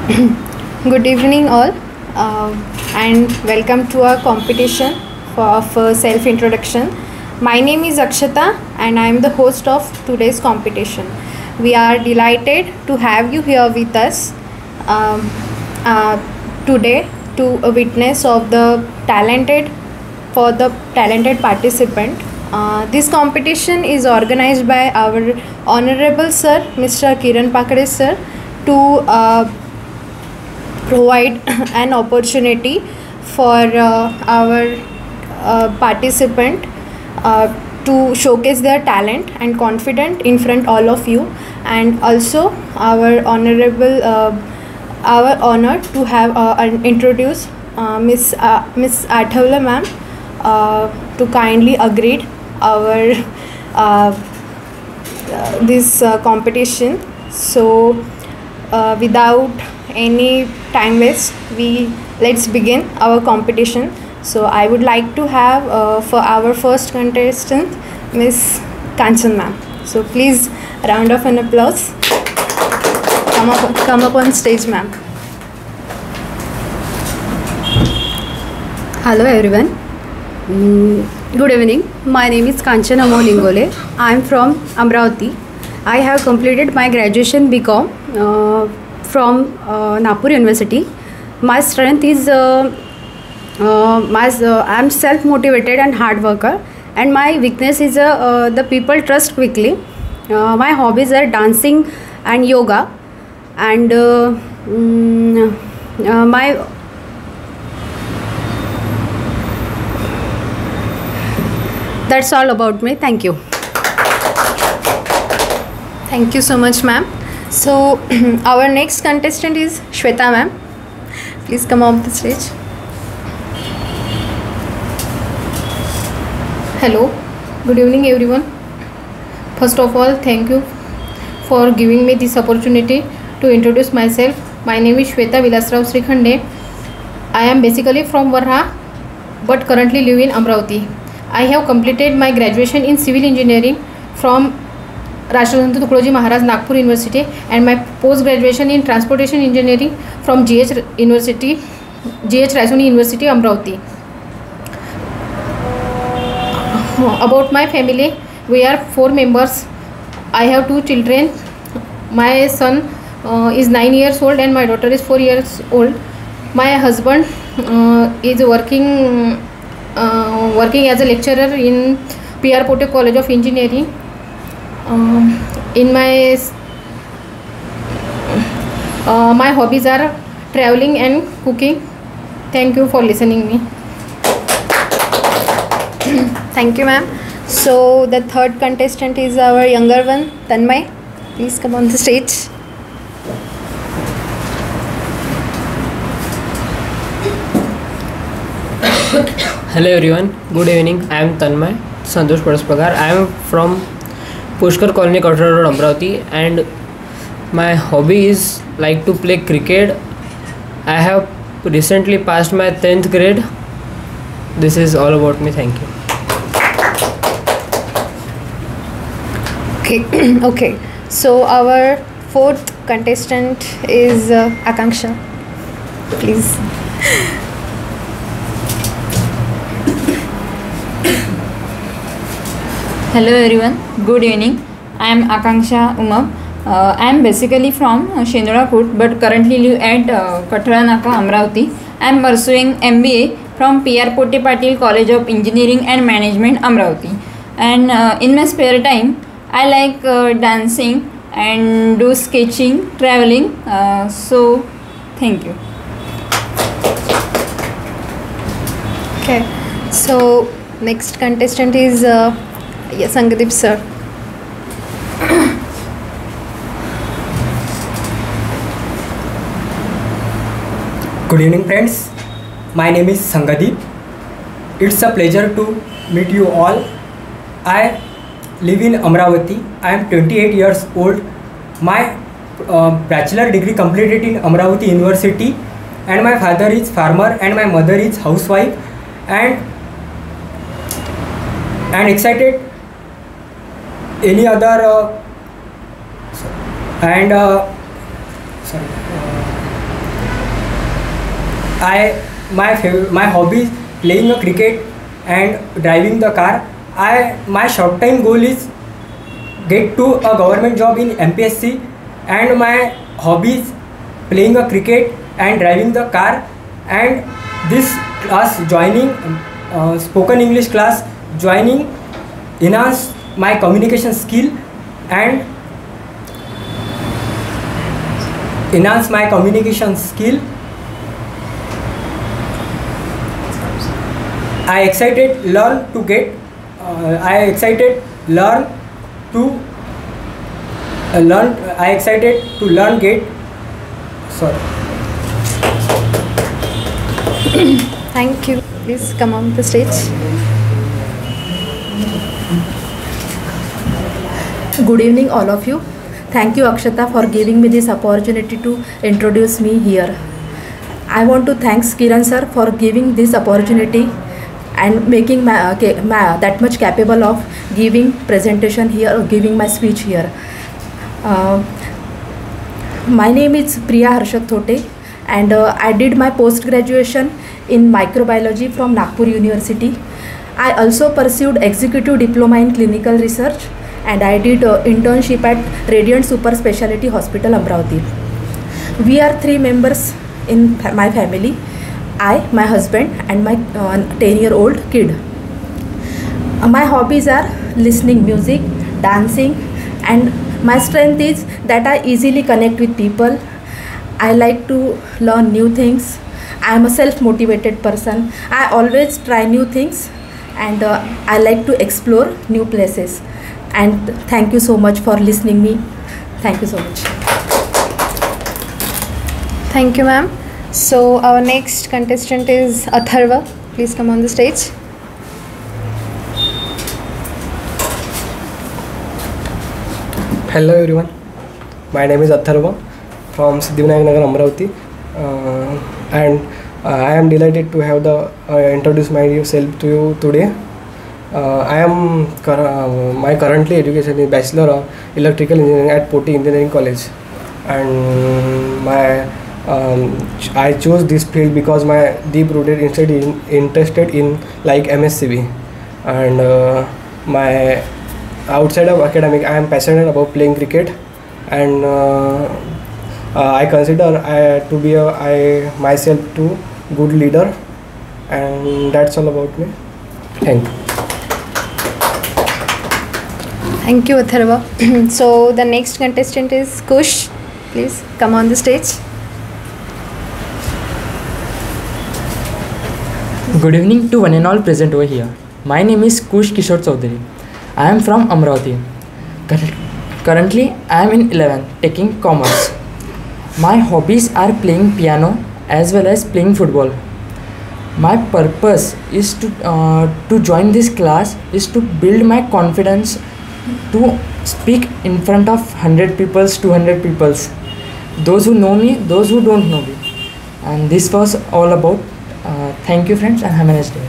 Good evening, all, and welcome to our competition for self introduction. My name is Akshata, and I am the host of today's competition. We are delighted to have you here with us um, uh, today to witness of the talented participant. This competition is organized by our honorable sir, Mr. Kiran Pakade sir, to provide an opportunity for our participant to showcase their talent and confident in front all of you, and also our honor to have introduce Miss Athavale ma'am to kindly agreed our this competition. So without any time waste, we let's begin our competition. So I would like to have for our first contestant Miss Kanchan ma'am. So please, round of an applause. Come up on stage, ma'am. Hello everyone. Good evening. My name is Kanchan Amol Lingole. I am from Amravati. I have completed my graduation BCom from Nagpur University. My strength is I am self-motivated and hard worker, and my weakness is the people trust quickly. My hobbies are dancing and yoga, and my that's all about me. Thank you. Thank you so much, ma'am. So our next contestant is Shweta ma'am. Please come off the stage. Hello, good evening everyone. First of all, thank you for giving me this opportunity to introduce myself. My name is Shweta Vilasrao Srikhande. I am basically from Varha but currently live in Amravati. I have completed my graduation in civil engineering from Rashtrakuta Tukolji Maharaj Nagpur University, and my post graduation in transportation engineering from GH Raisoni University Amravati. About my family, we are 4 members. I have 2 children. My son is 9 years old and my daughter is 4 years old. My husband is working as a lecturer in PR Pote College of Engineering. In my hobbies are traveling and cooking. Thank you for listening me. Thank you, ma'am. So the third contestant is our younger one, Tanmay. Please come on the stage. Hello everyone, good evening. I am Tanmay Santosh Paraspakar. I am from Pushkar Colony, Kothara Road, Amravati, and my hobby is like to play cricket. I have recently passed my 10th grade. This is all about me. Thank you. Okay. Okay. So our fourth contestant is Akanksha. Please. Hello everyone, good evening. I am Akanksha Umab. I am basically from Shendrakud but currently live at Kathra Naka, Amravati. I am pursuing MBA from PR Pote Patil College of Engineering and Management, Amravati. And in my spare time, I like dancing and do sketching, traveling. So, thank you. Okay. So next contestant is Sangadeep sir. Good evening friends, my name is Sangadeep. It's a pleasure to meet you all. I live in Amravati. I am 28 years old. My bachelor degree completed in Amravati University, and my father is farmer and my mother is housewife, and I am excited any other and sorry my hobby is playing a cricket and driving the car. My short time goal is get to a government job in MPSC, and my hobby is playing a cricket and driving the car. And this class joining, spoken English class joining, enhance my communication skill and enhance my communication skill. I excited learn to get I excited learn to learn I excited to learn get sorry. Thank you. Please come on the stage. Good evening, all of you. Thank you, Akshata, for giving me this opportunity to introduce me here. I want to thank Kiran sir for giving this opportunity and making that much capable of giving presentation here or giving my speech here. My name is Priya Harshad Thote, and I did my post graduation in microbiology from Nagpur University. I also pursued executive diploma in clinical research, and I did internship at Radiant Super Speciality Hospital, Amravati. We are 3 members in my family. I, my husband, and my 10-year-old kid. My hobbies are listening music, dancing, and my strength is that I easily connect with people. I like to learn new things. I am a self-motivated person. I always try new things, and I like to explore new places. And thank you so much for listening me. Thank you so much. Thank you, ma'am. So our next contestant is Atharva. Please come on the stage. Hello everyone, my name is Atharva from Siddhivinayak Nagar, Amravati, and I am delighted to have introduce myself to you today. My currently education is Bachelor of Electrical Engineering at Poti Engineering College, and I chose this field because my deep-rooted interested in like MSCB, and my outside of academic I am passionate about playing cricket, and I consider to be myself to good leader, and that's all about me. Thank you. Thank you, Atharva. So the next contestant is Kush. Please come on the stage. Good evening to one and all present over here. My name is Kush Kishore Chaudhary. I am from Amravati. Currently, I am in 11th, taking commerce. My hobbies are playing piano as well as playing football. My purpose is to join this class is to build my confidence to speak in front of 100 people, 200 people. Those who know me, those who don't know me. And this was all about. Thank you, friends, and have a nice day.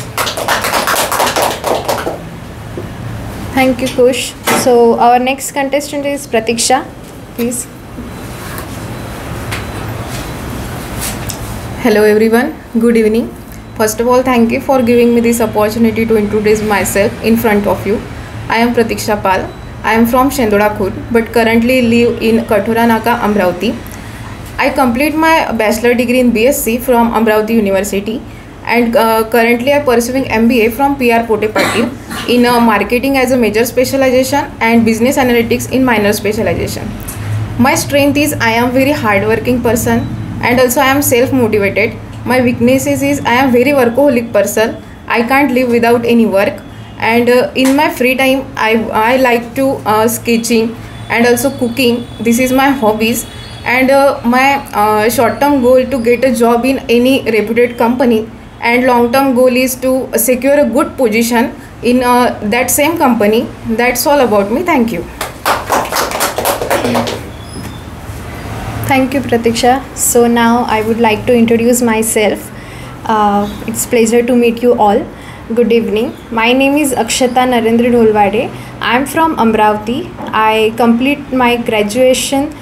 Thank you, Kush. So our next contestant is Pratiksha. Please. Hello everyone, good evening. First of all, thank you for giving me this opportunity to introduce myself in front of you. I am Pratiksha Pal. I am from Shendoda Khurd but currently live in Kathura Naka, Amravati. I complete my bachelor degree in BSc from Amravati University, and currently I am pursuing MBA from PR Pote Patil in marketing as a major specialization and business analytics in minor specialization. My strength is I am very hardworking person, and also I am self-motivated. My weaknesses is I am very workaholic person. I can't live without any work, and in my free time I like to sketching and also cooking. This is my hobbies, and my short-term goal to get a job in any reputed company, and long-term goal is to secure a good position in that same company. That's all about me. Thank you. Thank you, Pratiksha. So now I would like to introduce myself. It's pleasure to meet you all. Good evening. My name is Akshata Narendra Dholwade. I am from Amravati. I complete my graduation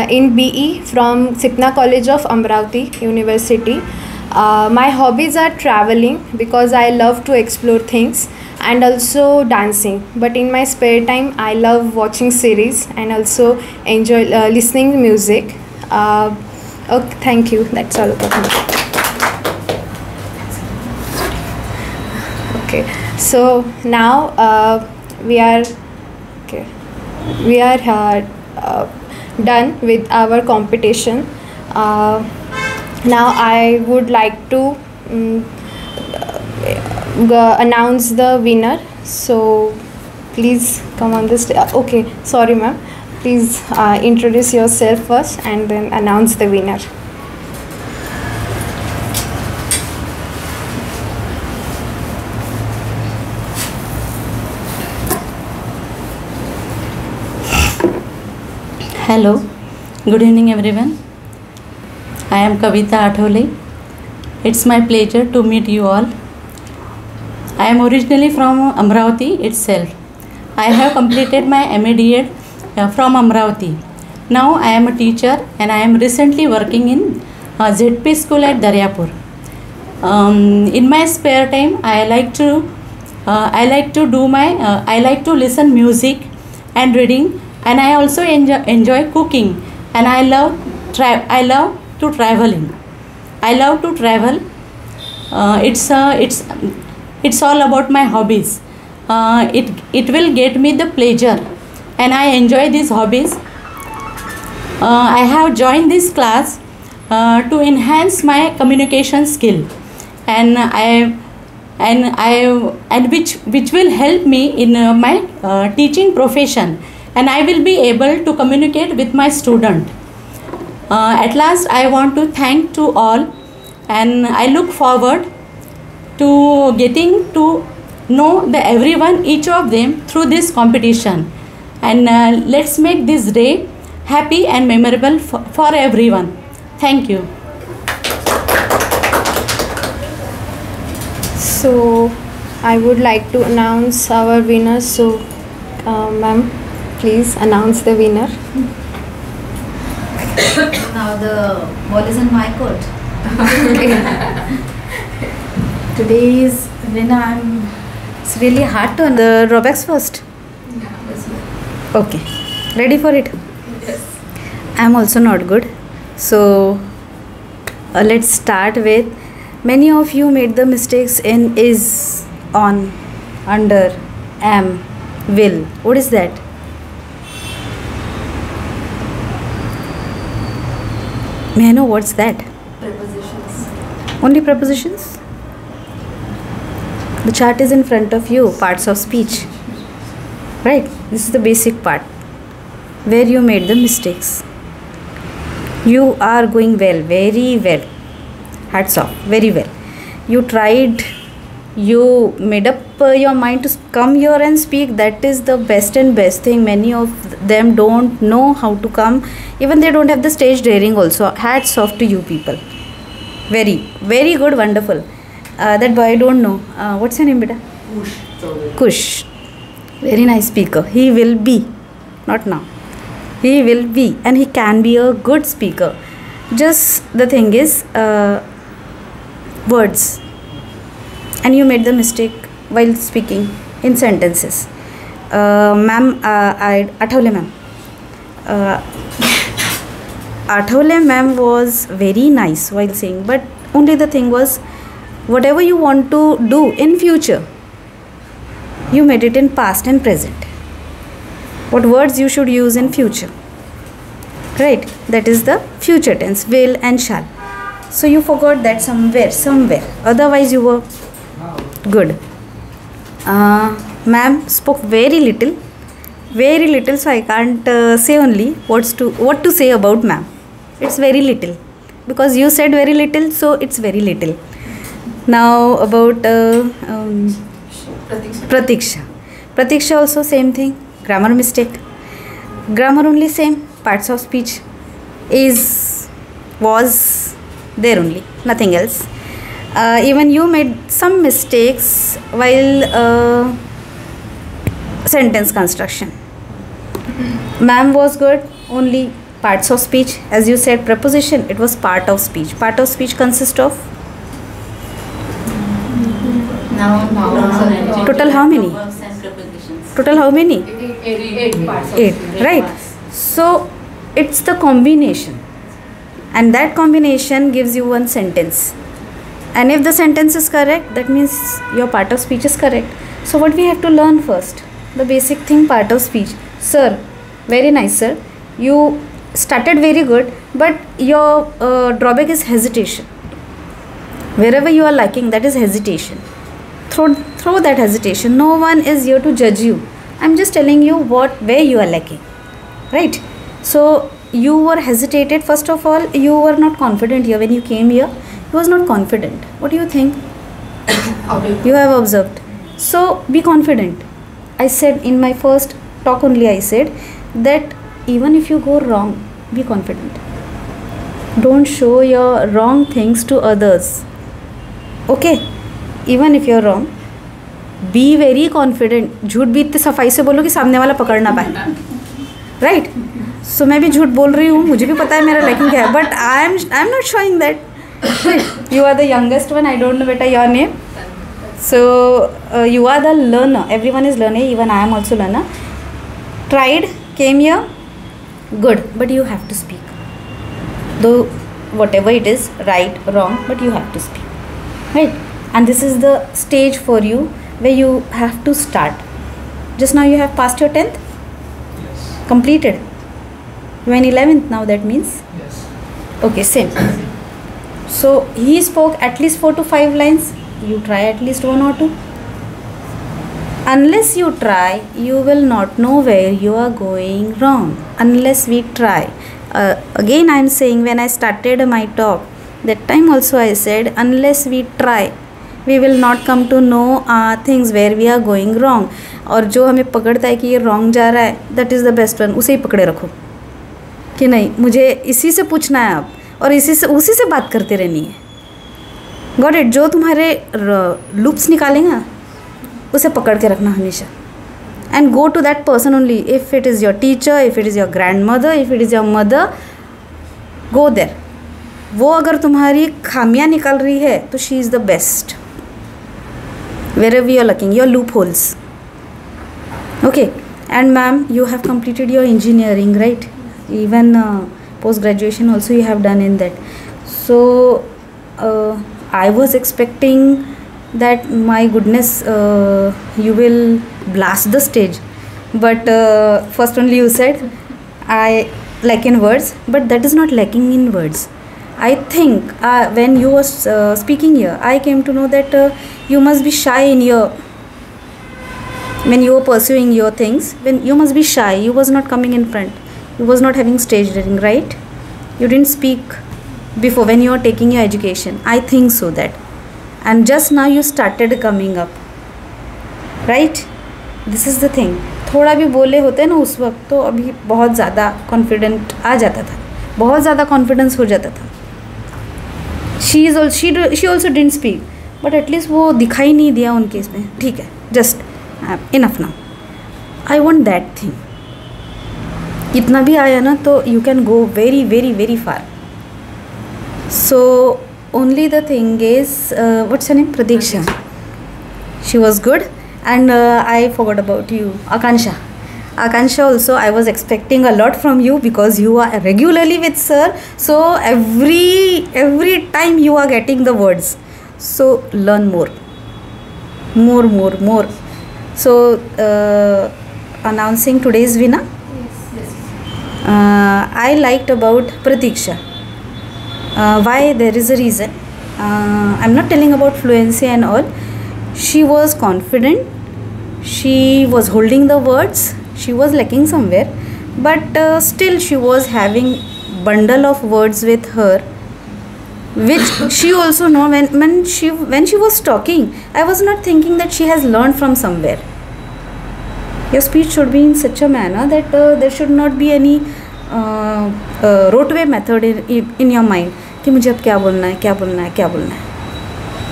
in BE from Sipna College of Amravati University. My hobbies are traveling because I love to explore things, and also dancing. But in my spare time, I love watching series and also enjoy listening music. Okay, thank you. That's all about me. Okay, so now we are okay. We are done with our competition. Now I would like to announce the winner. So please come on this. Okay, sorry, ma'am. Please introduce yourself first and then announce the winner. Hello, good evening everyone. I am Kavita Athole. It's my pleasure to meet you all. I am originally from Amravati itself. I have completed my MA from Amravati. Now I am a teacher and I am recently working in ZP school at Daryapur. In my spare time, I like to listen music and reading, and I also enjoy cooking, and I love to traveling. I love to travel. It's all about my hobbies. It will get me the pleasure, and I enjoy these hobbies. I have joined this class to enhance my communication skill, and which will help me in my teaching profession, and I will be able to communicate with my student. At last, I want to thank to all, and I look forward to getting to know everyone, each of them, through this competition. And let's make this day happy and memorable for everyone. Thank you. So I would like to announce our winners. So ma'am, please announce the winner. Now the ball is in my court. Today's winner, it's really hard to the drawbacks first. Okay, ready for it? Yes. I'm also not good. So let's start with, many of you made the mistakes in is, on, under, am, will. What is that? May I know what's that? Prepositions. Only prepositions? The chart is in front of you, parts of speech. Right? This is the basic part where you made the mistakes. You are going well, very well. Hats off, very well. You tried, you made up your mind to come here and speak. That is the best and best thing. Many of them don't know how to come. Even they don't have the stage daring also. Hats off to you people. Very, very good, wonderful. That boy I don't know. What's your name, beta? Kush. Very nice speaker. He will be. Not now. He will be. And he can be a good speaker. Just the thing is, words. And you made the mistake while speaking in sentences. Ma'am, Athole ma'am. Athole ma'am was very nice while saying, but only the thing was, whatever you want to do in future, you made it in past and present. What words you should use in future, right? That is the future tense, will and shall. So you forgot that somewhere. Otherwise you were good. Ma'am spoke very little, so I can't say only what to say about ma'am. It's very little because you said very little, so it's very little. Now about Pratiksha. Pratiksha also same thing. Grammar mistake. Grammar only same. Parts of speech was there only. Nothing else. Even you made some mistakes while sentence construction. Ma'am was good. Only parts of speech. As you said, preposition. It was part of speech. Part of speech consists of Total how many? Total how many? 8, right? So it's the combination, and that combination gives you one sentence. And if the sentence is correct, that means your part of speech is correct. So what we have to learn first? The basic thing, part of speech. Sir, very nice sir. You started very good, but your drawback is hesitation. Wherever you are lacking, that is hesitation. Throw that hesitation. No one is here to judge you. I'm just telling you where you are lacking, right? So you were hesitated. First of all, you were not confident here when you came here. You was not confident. What do you think? You have observed. So be confident. I said in my first talk only, I said that even if you go wrong, be confident. Don't show your wrong things to others. Okay? Even if you're wrong, be very confident. झूठ भी इतने सफाई से बोलो कि सामने वाला पकड़ ना पाए, right? So मैं भी झूठ बोल रही हूँ, मुझे भी पता है मेरा lacking क्या है, but I'm not showing that. You are the youngest one. I don't know beta your name. So you are the learner. Everyone is learner. Even I am also learner. Tried, came here, good. But you have to speak. Though whatever it is, right, wrong, but you have to speak, right? And this is the stage for you where you have to start. Just now you have passed your 10th? Yes. Completed? You are in 11th now, that means? Yes. Okay, same. So he spoke at least 4 to 5 lines. You try at least 1 or 2. Unless you try, you will not know where you are going wrong. Unless we try. Again I am saying, when I started my talk, that time also I said, unless we try, we will not come to know things where we are going wrong. और जो हमें पकड़ता है कि ये wrong जा रहा है, that is the best one. उसे ही पकड़े रखो कि नहीं, मुझे इसी से पूछना है अब, और उसी से बात करते रहनी है. Got it. जो तुम्हारे लूप्स निकालेगा उसे पकड़ के रखना हमेशा. And go to that person only. If it is your teacher, if it is your grandmother, if it is your mother, go there. वो अगर तुम्हारी खामियां निकाल रही है तो she is the best. wherever you are looking, your loopholes. Okay. And ma'am, you have completed your engineering, right? Even post graduation also you have done in that. So I was expecting that, my goodness, you will blast the stage, but first only you said I lack in words, but that is not lacking in words. I think when you were speaking here, I came to know that you must be shy in your, when you were pursuing your things, when you must be shy. You was not coming in front, you was not having stage daring, right? You didn't speak before when you were taking your education. I think so that, and just now you started coming up, right? This is the thing. थोड़ा भी बोले होते ना उस वक्त तो अभी बहुत ज़्यादा कॉन्फिडेंट आ जाता था, बहुत ज़्यादा कॉन्फिडेंस हो जाता था. she also didn't speak, but at least वो दिखाई नहीं दिया उनके इसमें. ठीक है, just enough now. I want that thing. इतना भी आया ना तो you can go very very very far. So only the thing is, what's her name? Pratiksha. She was good. And I forgot about you, Akansha. Akansha also, I was expecting a lot from you because you are regularly with sir. So every time you are getting the words. So learn more. More. So announcing today's winner. I liked about Pratiksha. Why? There is a reason. I'm not telling about fluency and all. She was confident, she was holding the words, she was lacking somewhere, but still she was having bundle of words with her, which she also know. When she was talking, I was not thinking that she has learned from somewhere. Your speech should be in such a manner that there should not be any roadway method in your mind कि मुझे अब क्या बोलना है.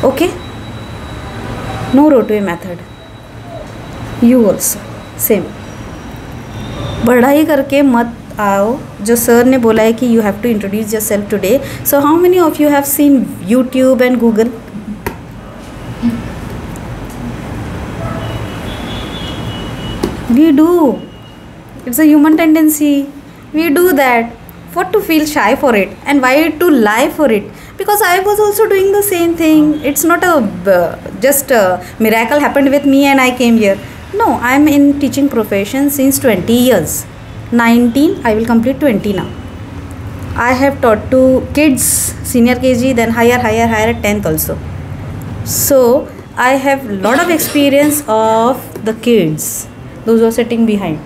Okay? No roadway method. You also same. बढ़ाई करके मत आओ. जो सर ने बोला है कि you have to introduce yourself today. So how many of you have seen YouTube and Google? We do. It's a human tendency. We do that. What to feel shy for it and why to lie for it? Because I was also doing the same thing. It's not just a miracle happened with me and I came here. No, I'm in teaching profession since 20 years. 19, I will complete 20 now. I have taught to kids, senior KG, then higher at 10th also. So I have lot of experience of the kids, those who are sitting behind.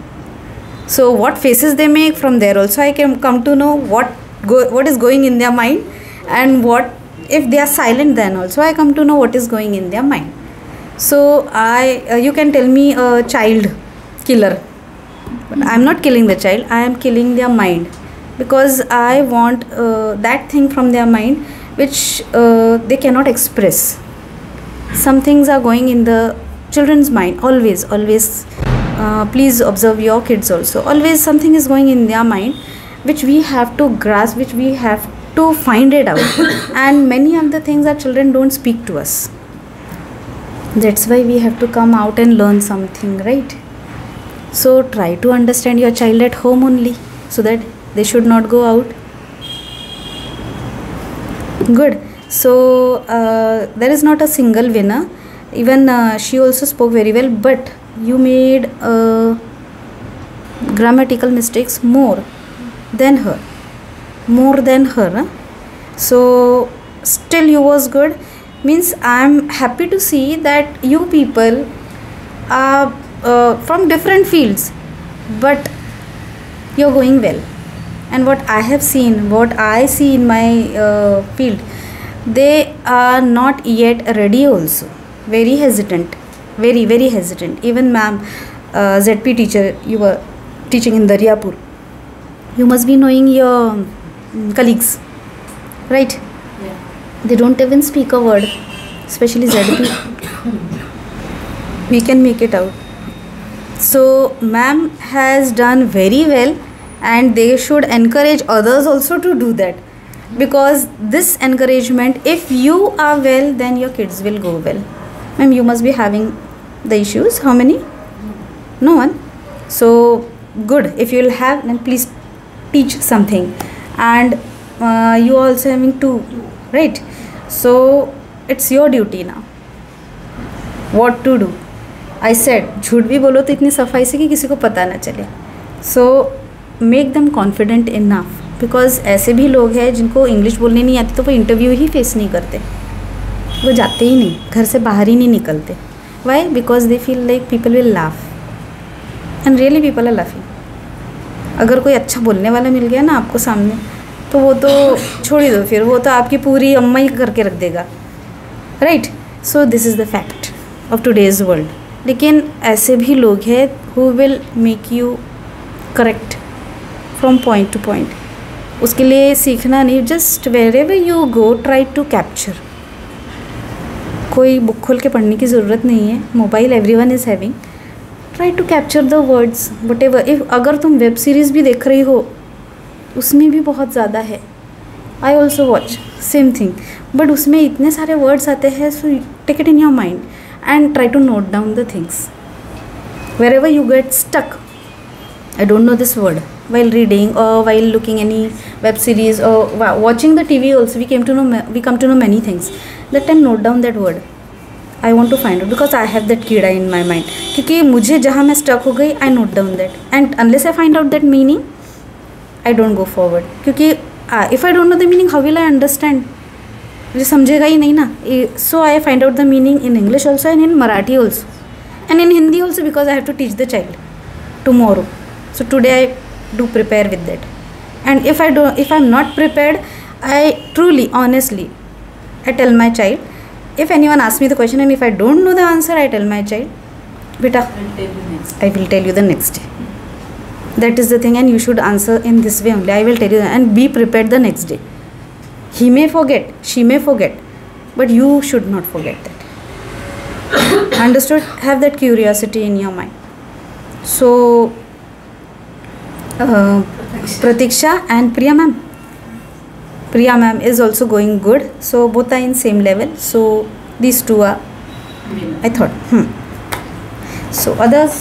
So what faces they make, from there also I can come to know what is going in their mind, and what if they are silent, then also I come to know what is going in their mind. So you can tell me a child killer, but I am not killing the child, I am killing their mind, because I want that thing from their mind which they cannot express. Some things are going in the children's mind always. Please observe your kids also. Always something is going in their mind which we have to grasp, which we have to find it out. And many of the things our children don't speak to us. That's why we have to come out and learn something, right? So try to understand your child at home only, so that they should not go out. Good. So there is not a single winner. Even she also spoke very well, but you made grammatical mistakes more than her. So still you was good. Means I am happy to see that you people are from different fields, but you're going well. And what I have seen, what I see in my field, they are not yet ready also. Very hesitant, very hesitant. Even ma'am, ZP teacher, you were teaching in Daryapur. You must be knowing your colleagues, right? Yeah. They don't even speak a word, especially ZP. We can make it out. So ma'am has done very well, and they should encourage others also to do that, because this encouragement, if you are well, then your kids will go well. Ma'am, you must be having the issues. How many? No one. So good. If you will have, then please teach something. And you also having two, right? So it's your duty now what to do. I said झूठ भी बोलो तो इतनी सफाई से कि किसी को पता ना चले. So make them confident enough, because ऐसे भी लोग हैं जिनको इंग्लिश बोलने नहीं आती तो वो इंटरव्यू ही फेस नहीं करते, वो जाते ही नहीं, घर से बाहर ही नहीं निकलते. Why? Because they feel like people will laugh, and really people are laughing. अगर कोई अच्छा बोलने वाला मिल गया ना आपको सामने, तो वो तो छोड़ ही दो, फिर वो तो आपकी पूरी अम्मा ही करके रख देगा, right? So this is the fact of today's world. लेकिन ऐसे भी लोग हैं who will make you correct from point to point. उसके लिए सीखना नहीं, just wherever you go try to capture. कोई बुक खोल के पढ़ने की ज़रूरत नहीं है. Mobile everyone is having. Try to capture the words whatever. If अगर तुम वेब सीरीज़ भी देख रही हो, उसमें भी बहुत ज़्यादा है. I also watch same thing, but उसमें इतने सारे वर्ड्स आते हैं. So take it in your mind and try to note down the things. Wherever you get stuck, I don't know this word, while reading or while looking any web series or watching the TV also, we come to know many things. That time note down that word. I want to find out, because I have that कीड़ा in my mind. क्योंकि मुझे जहाँ मैं stuck हो गई, I note down that, and unless I find out that meaning, I don't go forward. क्योंकि if I don't know the meaning, how will I understand? मुझे समझेगा ही नहीं ना. So I find out the meaning in English also and in Marathi also and in Hindi also, because I have to teach the child tomorrow. So today I do prepare with that. And if I am not prepared, I truly honestly I tell my child, if anyone asks me the question and if I don't know the answer, I tell my child, beta, I will tell you the next day. That is the thing, and you should answer in this way only. I will tell you that, and be prepared the next day. He may forget, she may forget, but you should not forget that. Understood? Have that curiosity in your mind. So Pratiksha and Priya ma'am is also going good. So both are in same level. So these two are, I thought. So others